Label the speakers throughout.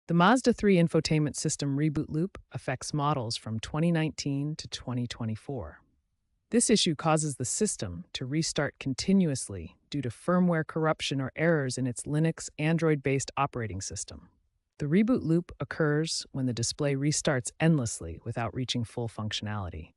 Speaker 1: The Mazda 3 infotainment system reboot loop affects models from 2019 to 2024. This issue causes the system to restart continuously due to firmware corruption or errors in its Linux Android-based operating system. The reboot loop occurs when the display restarts endlessly without reaching full functionality.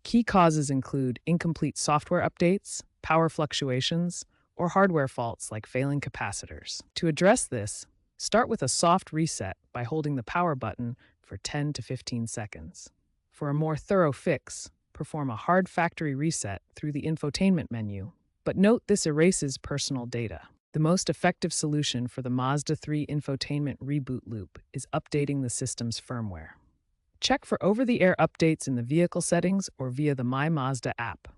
Speaker 1: Key causes include incomplete software updates, power fluctuations, or hardware faults like failing capacitors. To address this, start with a soft reset by holding the power button for 10 to 15 seconds. For a more thorough fix, perform a hard factory reset through the infotainment menu, but note this erases personal data. The most effective solution for the Mazda 3 infotainment reboot loop is updating the system's firmware. Check for over-the-air updates in the vehicle settings or via the My Mazda app.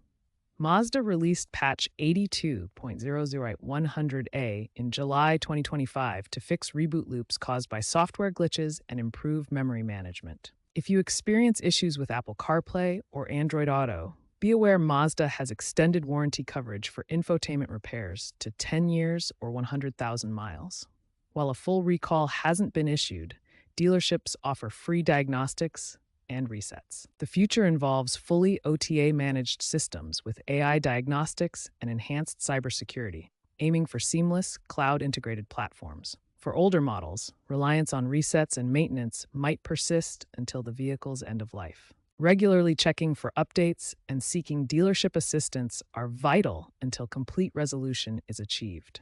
Speaker 1: Mazda released patch 82.00100A in July 2025 to fix reboot loops caused by software glitches and improve memory management. If you experience issues with Apple CarPlay or Android Auto, be aware Mazda has extended warranty coverage for infotainment repairs to 10 years or 100,000 miles. While a full recall hasn't been issued, dealerships offer free diagnostics and resets. The future involves fully OTA-managed systems with AI diagnostics and enhanced cybersecurity, aiming for seamless, cloud-integrated platforms. For older models, reliance on resets and maintenance might persist until the vehicle's end of life. Regularly checking for updates and seeking dealership assistance are vital until complete resolution is achieved.